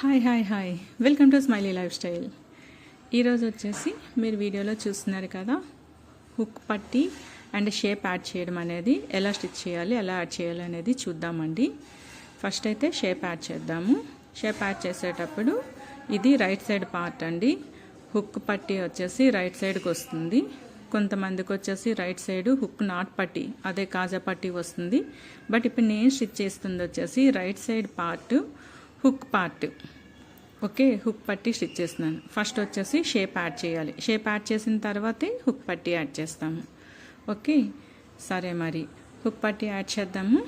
Hi welcome to smiley life style. ఈరోజు వచ్చేసి మీరు వీడియోలో చూస్తున్నారు కదా, హుక్ పట్టి అండ్ షేప్ యాడ్ చేయడం అనేది ఎలా స్టిచ్ చేయాలి, ఎలా యాడ్ చేయాలి అనేది చూద్దామండి. ఫస్ట్ అయితే షేప్ యాడ్ చేద్దాము. షేప్ యాడ్ చేసేటప్పుడు ఇది రైట్ సైడ్ పార్ట్ అండి. హుక్ పట్టి వచ్చేసి రైట్ సైడ్కి వస్తుంది. కొంతమందికి వచ్చేసి రైట్ సైడ్ హుక్ నాట్ పట్టి, అదే కాజా పట్టి వస్తుంది. బట్ ఇప్పుడు నేను స్టిచ్ చేస్తుంది వచ్చేసి right side part hook part. Okay, hook పట్టి స్టిచ్ చేస్తున్నాను. ఫస్ట్ వచ్చేసి షేప్ యాడ్ చేయాలి. షేప్ యాడ్ చేసిన తర్వాతే హుక్ పట్టి యాడ్ చేస్తాము. ఓకే, సరే మరి హుక్ పట్టి యాడ్ చేద్దాము.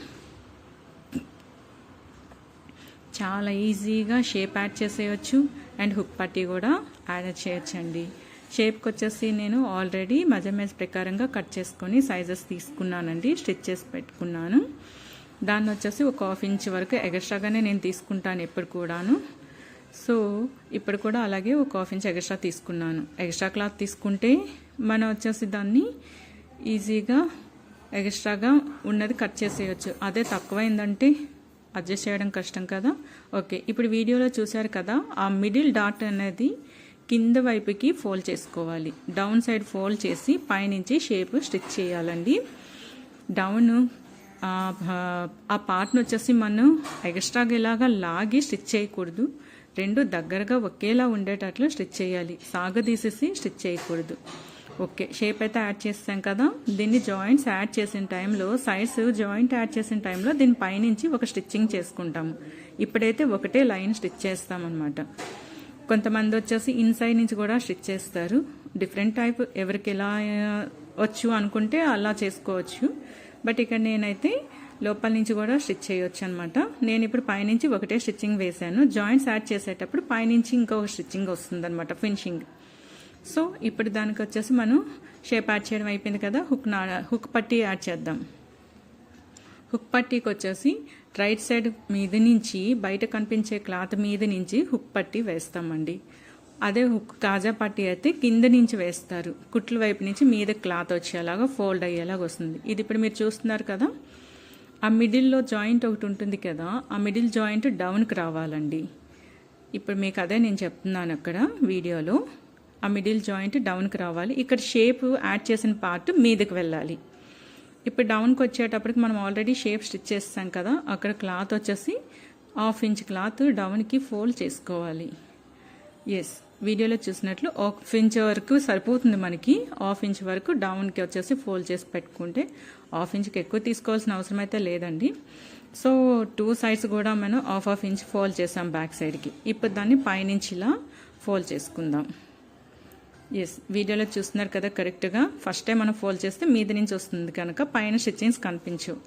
చాలా ఈజీగా షేప్ యాడ్ చేసేయచ్చు అండ్ హుక్ పట్టి కూడా యాడ్ చేయొచ్చండి. షేప్కి వచ్చేసి నేను ఆల్రెడీ మెజర్మెంట్స్ ప్రకారంగా కట్ చేసుకొని సైజెస్ తీసుకున్నానండి, స్టిచ్ చేసి పెట్టుకున్నాను. దాన్ని వచ్చేసి ఒక 1/2 ఇంచ్ వరకు ఎక్స్ట్రాగానే నేను తీసుకుంటాను ఎప్పుడు కూడాను. సో ఇప్పుడు కూడా అలాగే ఒక 1/2 ఇంచ్ ఎక్స్ట్రా తీసుకున్నాను. ఎక్స్ట్రా క్లాత్ తీసుకుంటే మనం వచ్చేసి దాన్ని ఈజీగా ఎక్స్ట్రాగా ఉన్నది కట్ చేసేయచ్చు. అదే తక్కువైందంటే అడ్జస్ట్ చేయడం కష్టం కదా. ఓకే, ఇప్పుడు వీడియోలో చూసారు కదా, ఆ మిడిల్ డాట్ అనేది కింద వైపుకి ఫోల్డ్ చేసుకోవాలి. డౌన్ సైడ్ ఫోల్డ్ చేసి పైనుంచి షేప్ స్టిచ్ చేయాలండి. డౌన్ ఆ పార్ట్ని వచ్చేసి మనం ఎక్స్ట్రాగా ఇలాగా లాగి స్టిచ్ చేయకూడదు. రెండు దగ్గరగా ఒకేలా ఉండేటట్లు స్టిచ్ చేయాలి, సాగదీసేసి స్టిచ్ చేయకూడదు. ఓకే, షేప్ అయితే యాడ్ చేసాం కదా. దీన్ని జాయింట్స్ యాడ్ చేసిన టైంలో, సైడ్స్ జాయింట్ యాడ్ చేసిన టైంలో దీని పైనుంచి ఒక స్టిచ్చింగ్ చేసుకుంటాము. ఇప్పుడైతే ఒకటే లైన్ స్టిచ్ చేస్తామన్నమాట. కొంతమంది వచ్చేసి ఇన్సైడ్ నుంచి కూడా స్టిచ్ చేస్తారు. డిఫరెంట్ టైప్, ఎవరికి ఎలా వచ్చు అనుకుంటే అలా చేసుకోవచ్చు. బట్ ఇక్కడ నేనైతే లోపల నుంచి కూడా స్టిచ్ చేయొచ్చు అనమాట. నేను ఇప్పుడు పైనుంచి ఒకటే స్టిచ్చింగ్ వేసాను. జాయింట్స్ యాడ్ చేసేటప్పుడు పైనుంచి ఇంకొక స్టిచ్చింగ్ వస్తుంది అనమాట, ఫినిషింగ్. సో ఇప్పుడు దానికి వచ్చేసి మనం షేప్ యాడ్ చేయడం అయిపోయింది కదా. హుక్ పట్టి యాడ్ చేద్దాం. హుక్ పట్టీకి వచ్చేసి రైట్ సైడ్ మీద నుంచి, బయట కనిపించే క్లాత్ మీద నుంచి హుక్ పట్టి వేస్తామండి. అదే హుక్ కాజా పట్టి అయితే కింద నుంచి వేస్తారు. కుట్ల వైపు నుంచి మీద క్లాత్ వచ్చేలాగా ఫోల్డ్ అయ్యేలాగా వస్తుంది. ఇది ఇప్పుడు మీరు చూస్తున్నారు కదా, ఆ మిడిల్లో జాయింట్ ఒకటి ఉంటుంది కదా, ఆ మిడిల్ జాయింట్ డౌన్కి రావాలండి. ఇప్పుడు మీకు అదే నేను చెప్తున్నాను అక్కడ వీడియోలో. ఆ మిడిల్ జాయింట్ డౌన్కి రావాలి. ఇక్కడ షేప్ యాడ్ చేసిన పార్ట్ మీదకి వెళ్ళాలి. ఇప్పుడు డౌన్కి వచ్చేటప్పటికి మనం ఆల్రెడీ షేప్ స్టిచ్ చేస్తాం కదా, అక్కడ క్లాత్ వచ్చేసి 1/2 ఇంచ్ క్లాత్ డౌన్కి ఫోల్డ్ చేసుకోవాలి. ఎస్, వీడియోలో చూసినట్లు 1 ఇంచ్ వరకు సరిపోతుంది మనకి. 1/2 ఇంచ్ వరకు డౌన్కి వచ్చేసి ఫోల్డ్ చేసి పెట్టుకుంటే, 1/2 ఇంచ్కి ఎక్కువ తీసుకోవాల్సిన అవసరం అయితే లేదండి. సో 2 సైడ్స్ కూడా మనం 1/2 ఇంచ్ ఫోల్డ్ చేసాం బ్యాక్ సైడ్కి. ఇప్పుడు దాన్ని పైనుంచి ఇలా ఫోల్డ్ చేసుకుందాం. ఎస్, వీడియోలో చూస్తున్నారు కదా కరెక్ట్గా. ఫస్ట్ టైం మనం ఫోల్డ్ చేస్తే మీద నుంచి వస్తుంది కనుక పైన స్టిచ్చింగ్స్ కనిపించవు.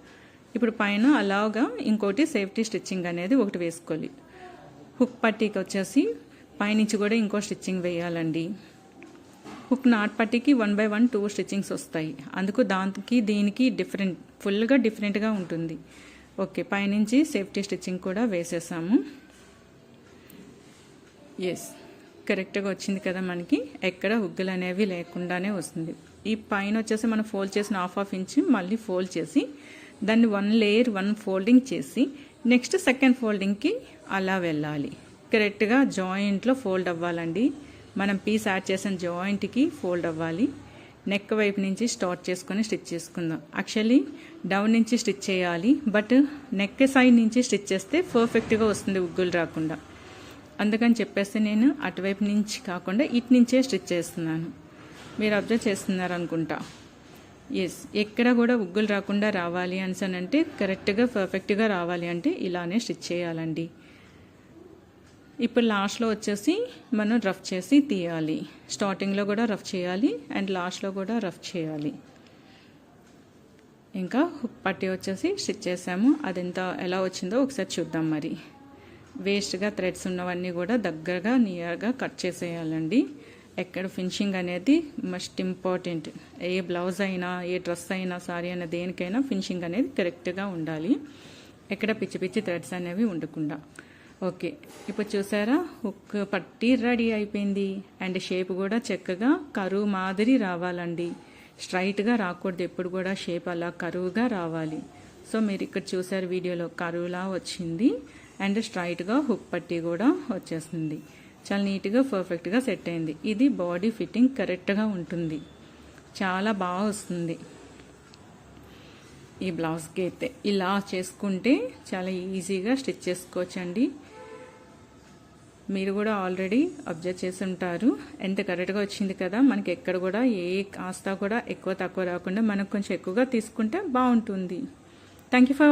ఇప్పుడు పైన అలాగా ఇంకోటి సేఫ్టీ స్టిచ్చింగ్ అనేది ఒకటి వేసుకోవాలి. హుక్ పట్టీకి వచ్చేసి పైనుంచి కూడా ఇంకో స్టిచ్చింగ్ వేయాలండి. హుక్ నాట్ పట్టీకి 1 by 1 2 స్టిచ్చింగ్స్ వస్తాయి. అందుకు దానికి దీనికి ఫుల్గా డిఫరెంట్గా ఉంటుంది. ఓకే, పైనుంచి సేఫ్టీ స్టిచ్చింగ్ కూడా వేసేసాము. ఎస్, కరెక్ట్గా వచ్చింది కదా మనకి. ఎక్కడ హుగ్గులు అనేవి లేకుండానే వస్తుంది. ఈ పైన వచ్చేసి మనం ఫోల్డ్ చేసిన 1/2 ఇంచ్ మళ్ళీ ఫోల్డ్ చేసి దాన్ని 1 లేయర్ 1 ఫోల్డింగ్ చేసి నెక్స్ట్ సెకండ్ ఫోల్డింగ్కి అలా వెళ్ళాలి. కరెక్ట్గా జాయింట్లో ఫోల్డ్ అవ్వాలండి. మనం పీస్ యాడ్ చేసిన జాయింట్కి ఫోల్డ్ అవ్వాలి. నెక్ వైపు నుంచి స్టార్ట్ చేసుకొని స్టిచ్ చేసుకుందాం. యాక్చువల్లీ డౌన్ నుంచి స్టిచ్ చేయాలి, బట్ నెక్ సైడ్ నుంచి స్టిచ్ చేస్తే పర్ఫెక్ట్గా వస్తుంది, ఉగ్గులు రాకుండా. అందుకని చెప్పేసి నేను అటువైపు నుంచి కాకుండా ఇటు నుంచే స్టిచ్ చేస్తున్నాను. మీరు అబ్జర్వ్ చేస్తున్నారు అనుకుంటా. ఎస్, ఎక్కడ కూడా ఉగ్గులు రాకుండా రావాలి అంటే, కరెక్ట్గా పర్ఫెక్ట్గా రావాలి అంటే ఇలానే స్టిచ్ చేయాలండి. ఇప్పుడు లాస్ట్లో వచ్చేసి మనం రఫ్ చేసి తీయాలి. స్టార్టింగ్లో కూడా రఫ్ చేయాలి అండ్ లాస్ట్లో కూడా రఫ్ చేయాలి. ఇంకా హుక్ పట్టి వచ్చేసి స్టిచ్ చేసాము. అది ఎలా వచ్చిందో ఒకసారి చూద్దాం. మరి వేస్ట్గా థ్రెడ్స్ ఉన్నవన్నీ కూడా దగ్గరగా నియర్గా కట్ చేసేయాలండి. ఎక్కడ ఫినిషింగ్ అనేది మస్ట్ ఇంపార్టెంట్. ఏ బ్లౌజ్ అయినా, ఏ డ్రెస్ అయినా, సారీ అయినా, దేనికైనా ఫినిషింగ్ అనేది కరెక్ట్గా ఉండాలి. ఎక్కడ పిచ్చి పిచ్చి థ్రెడ్స్ అనేవి ఉండకుండా. ఓకే, ఇప్పుడు చూసారా హుక్ పట్టి రెడీ అయిపోయింది. అండ్ షేప్ కూడా చక్కగా కరువు మాదిరి రావాలండి. స్ట్రైట్గా రాకూడదు, ఎప్పుడు కూడా షేప్ అలా కరువుగా రావాలి. సో మీరు ఇక్కడ చూసారు వీడియోలో కరువులా వచ్చింది. అండ్ స్ట్రైట్గా హుక్ పట్టీ కూడా వచ్చేస్తుంది. చాలా నీట్గా పర్ఫెక్ట్గా సెట్ అయింది. ఇది బాడీ ఫిట్టింగ్ కరెక్ట్గా ఉంటుంది, చాలా బాగా వస్తుంది. ఈ బ్లౌజ్కి అయితే ఇలా చేసుకుంటే చాలా ఈజీగా స్టిచ్ చేసుకోవచ్చండి. మీరు కూడా ఆల్రెడీ అబ్జర్వ్ చేసి ఉంటారు ఎంత కరెక్ట్గా వచ్చింది కదా. మనకి ఎక్కడ కూడా ఏ కాస్త కూడా ఎక్కువ తక్కువ రాకుండా మనకు కొంచెం ఎక్కువగా తీసుకుంటే బాగుంటుంది. Thank you for